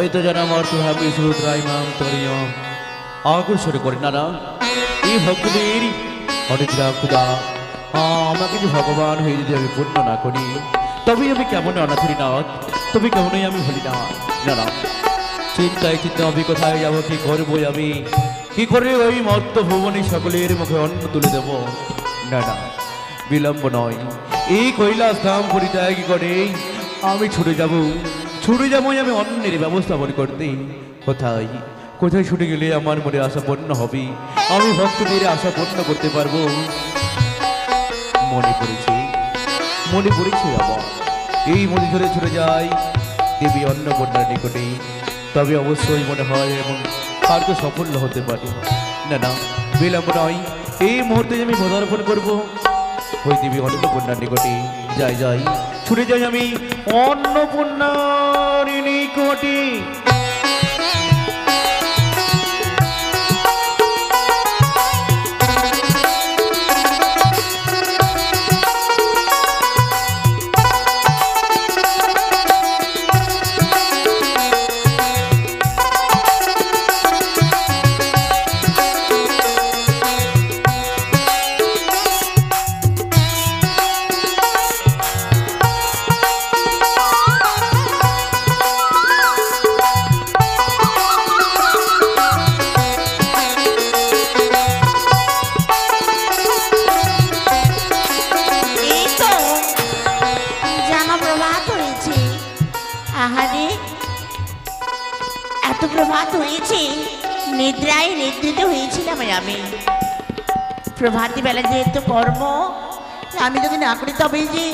হয়তো যেন আমার তো হাবি সুদ্রাইমাম তরিয় আকর্ষণ করে না এই ভক্তদের অনিদ্রা খুদা আমাকে যে ভগবান হয়ে যদি আমি পূর্ণ না করি তবে আমি কেমন অনাথরি নাথ তবে কেমনই আমি হলি না না চিন্তায় চিন্তা আমি কোথায় যাবো কি করবো আমি কি করে ওই মর্ত ভুবনে সকলের মুখে অন্ন তুলে দেব না বিলম্ব নয় এই কৈলাস ধাম পরিত্যাগ করে আমি ছুটে যাবো আমি অন্যের ব্যবস্থাপন করতে কোথায় কোথায় ছুটে গেলে আমার মনে আশা পূর্ণ হবে আমি ভক্তদের আশা পূর্ণ করতে পারবো মনে পড়েছে আমার এই মনে ধরে ছুটে যাই দেবী অন্নপূর্ণার নিকটে তবে অবশ্যই মনে হয় এবং কার্য সফল হতে পারে না বিলম্ব নয় এই মুহূর্তে আমি পদার্পণ করবো ওই দেবী অন্নপূর্ণার নিকটে যাই ছুটে যাই আমি অন্নপূর্ণার নিকটে নিদ্রায় নিদ্রিত হয়েছিলাম আমি প্রভাতী বেলা যেহেতু কর্ম আমি যদি না করি তবে যে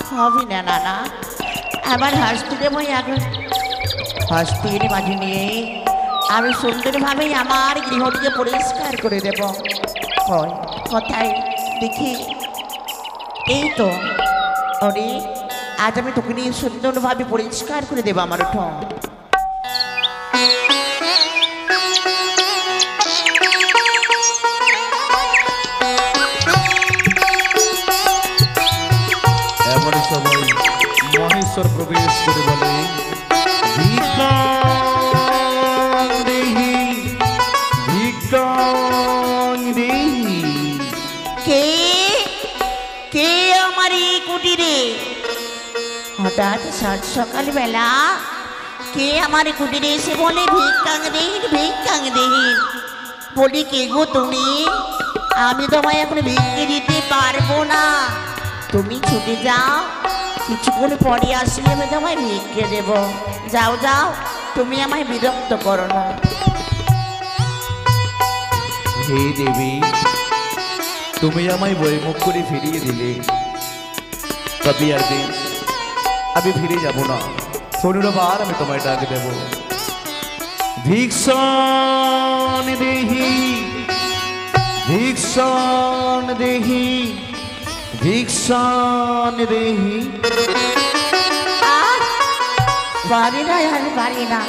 হবে না আমার হস্তিকে মই হস্তির মাঝে নিয়ে আমি সুন্দরভাবে আমার গৃহটিকে পরিষ্কার করে দেব কোথায় দেখি এই তো অরে আজ আমি তোকে নিয়ে সুন্দরভাবে পরিষ্কার করে দেবো আমার উঠোন সবাই মহেশ্বর প্রবেশ করে বলে কে আমার এই কুটিরে হঠাৎ সাত সকাল বেলা কে আমার কুটিরে এসে বলে ভিক্ষাং দেহীন বলি কে গো তুমি আমি তোমায় এখন ভিক্ষে দিতে পারবো না তুমি ছুটে যাও কিছুক্ষণ পরে আসলে আমি তোমায় ভিক্ষে দেব যাও তুমি আমায় বিরক্ত করো না হে দেবী তুমি আমায় বইমুখ করে ফিরিয়ে দিলে তবে আর আমি ফিরে যাব না পুনর্বার আমি তোমায় ডাক দেব ভিক্ষণ দেহি ভিক্ষণ দেহি পারি না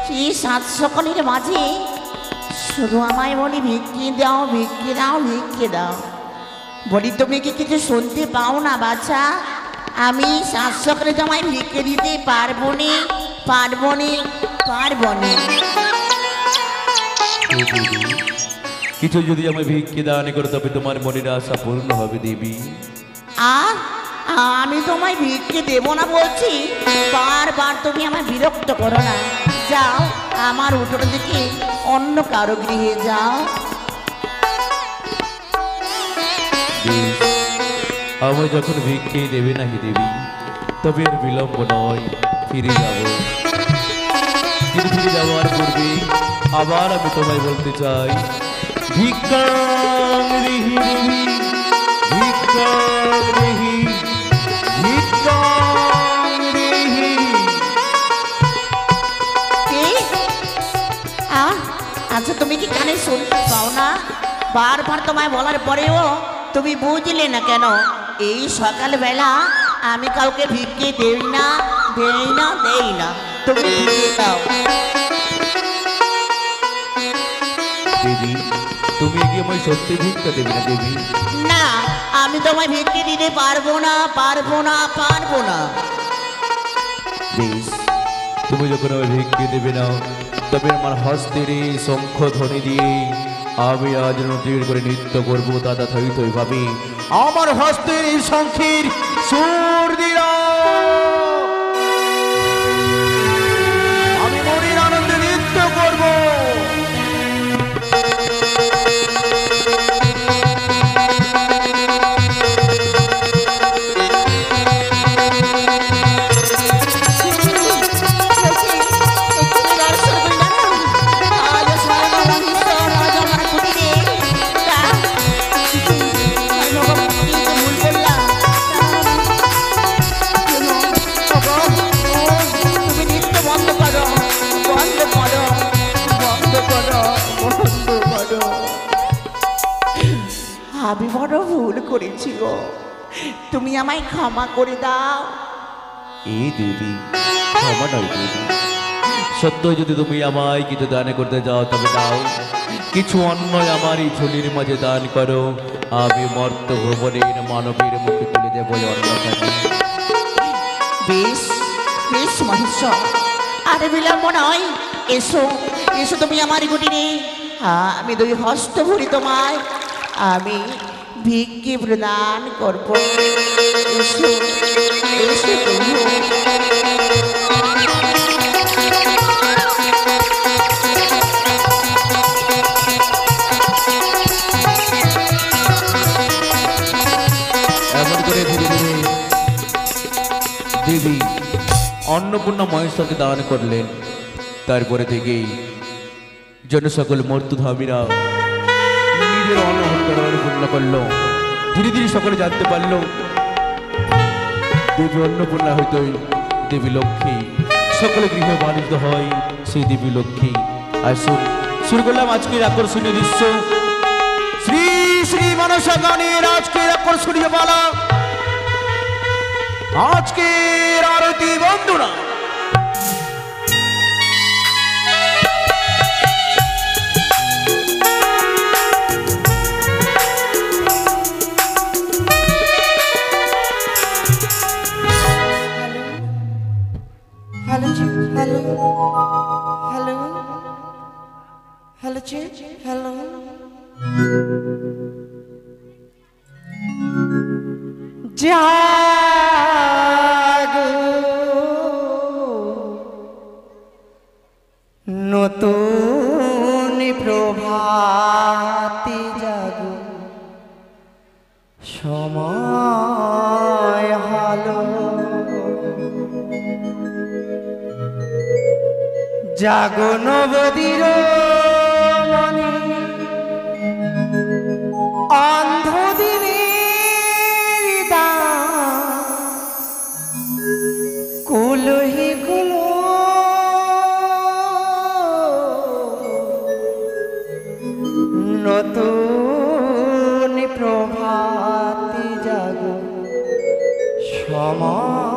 সেই সাত সকলের মাঝে শুধু আমায় বলি ভিক্ষে দাও বলি তুমি কি কিছু শুনতে পাও না বাচ্চা আমি সাত সকলে তোমায় ভিক্ষে দিতে পারবো না কিছু যদি আমি ভিক্ষে দান করো তবে তোমার মনের আশা পূর্ণ হবে দেবী আমি তোমায় ভিক্ষে দেব না বলছি বারবার তুমি আমায় বিরক্ত করো না যাও আমার উঠোন দিকে অন্য কারো গৃহে যাও আমি যখন ভিক্ষে দেবে নাকি দেবী তবে আর বিলম্ব নয় ফিরে যাওয়ার পূর্বে আবার আমি তোমায় বলতে চাই ভিক্ষাং দেহি দেবী ভিক্ষাং দেহি আচ্ছা তুমি কি কানে শুনতে পাও না বারবার তোমায় বলার পরেও তুমি বুঝলে না কেন এই সকালবেলা আমি কাউকে ভিক্ষে দেই না তুমি দিয়ে দাও দেবী তুমি কি আমায় সত্যি ভিক্ষা দেবে না দেবী না আমি তোমায় ভিক্ষে দিতে পারবো না বেশ তুমি যখন আমি ভিক্ষে দেবে না, তবে আমার হস্তের এই শঙ্খ ধ্বনি দিয়ে আমি আজ নদীর করে নৃত্য করবো। দাদা থই থই ভাবি আমার হস্তের এই শঙ্খের সুর দিও, আমি মনের আনন্দে নৃত্য করবো। আমি বড় ভুল করেছি গো, তুমি আমায় ক্ষমা করে দাও। এই দেবী, ক্ষমা নয় দেবী, সত্যই যদি তুমি আমায় কিছু দান করতে যাও তবে দাও, কিছু অন্য আমার এই ঝুলির মাঝে দান করো, আমি মর্ত ভুবনের মানবের মুখে তুলে দেবো অন্যটা। বেশ বেশ মহেশ্বর, আরে বিলম্ব নয়, এসো এসো তুমি আমার কুটিরে। আমি দুই হস্ত ভরি তোমায় আমি ভিক্ষে প্রদান করবো। এসো এসো প্রভু। এমন করে ধীরে ধীরে দেবী অন্নপূর্ণা মহেশ্বরকে দান করলেন। তারপরে থেকেই জন সকল মর্তুধামীরা নিজের অন্নভণ্ডার পূর্ণ করলো। ধীরে ধীরে সকলে জানতে পারল দেবী অন্নপূর্ণা হইতই দেবী লক্ষ্মী, সকলে গৃহে বাণিজ্য হয় সেই দেবী লক্ষ্মী। আসুন শুরু করলাম আজকের আকর্ষণীয় দৃশ্য, শ্রী শ্রী মনসা গানের আজকের আকর্ষণীয় পালা, আজকের আরতি বন্দনা। Hello, hello, hello, hello, hello. জাগো নতুন প্রভাতে জাগো, সময় হলো জাগো নবদির মনে, অন্ধদিনের দান কুলহি কুলো, নতুন প্রভাতে জাগো, সময়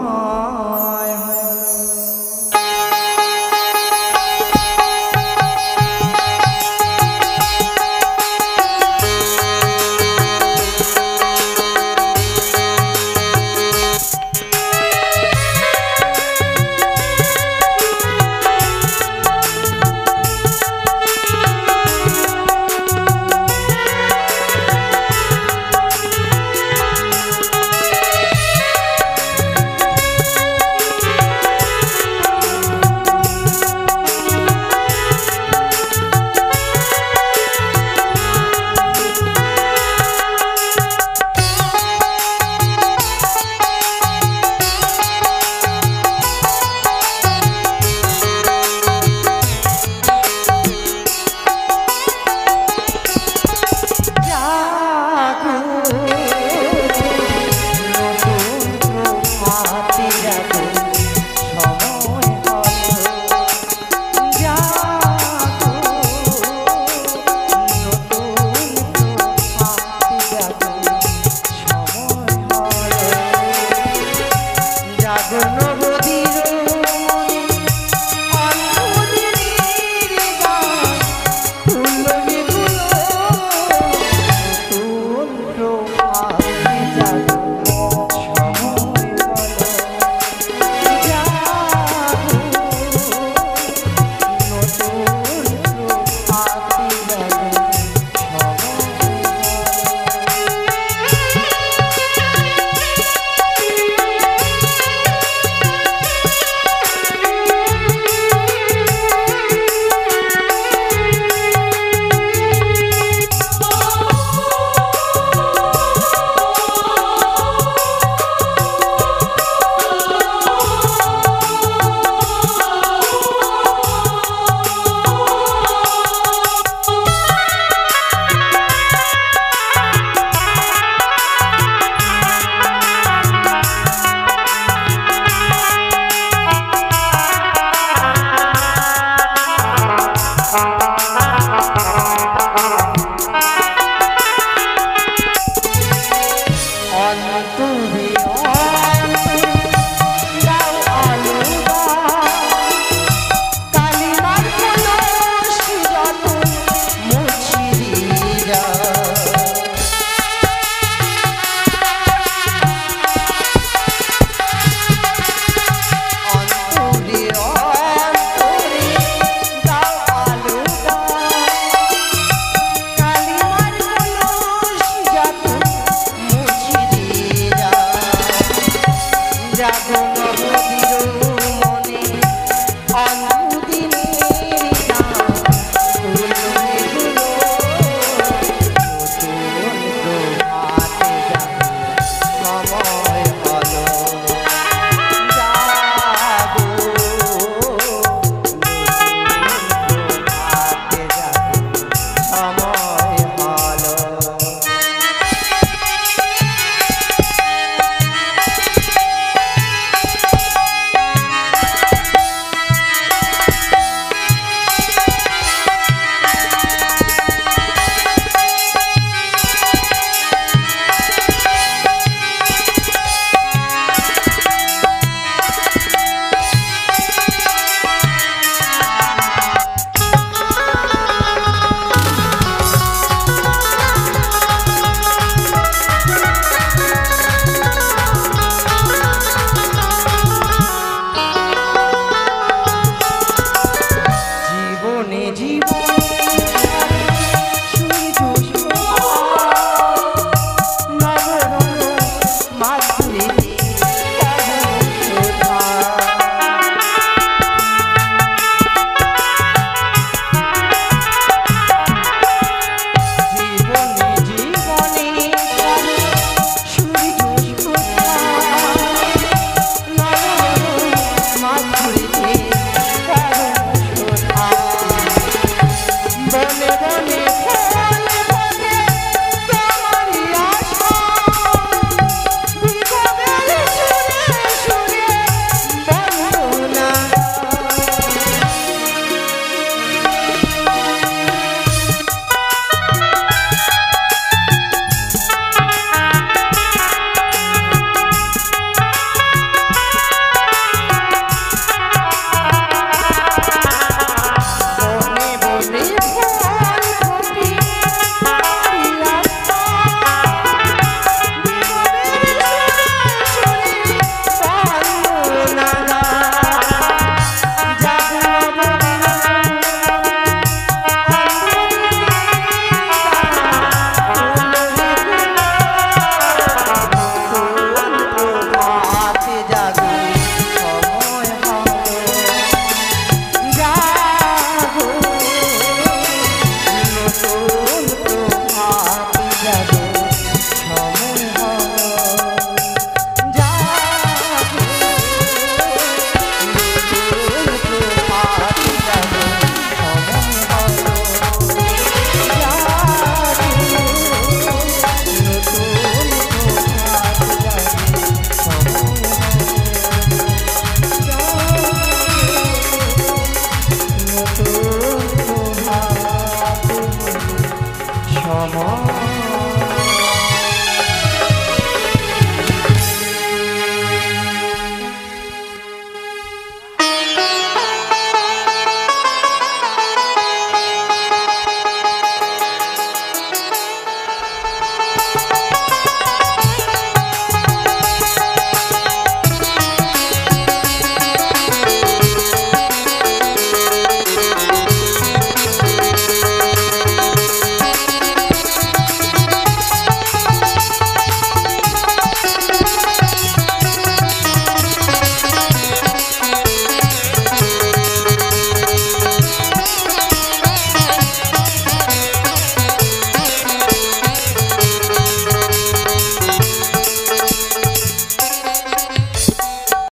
আমার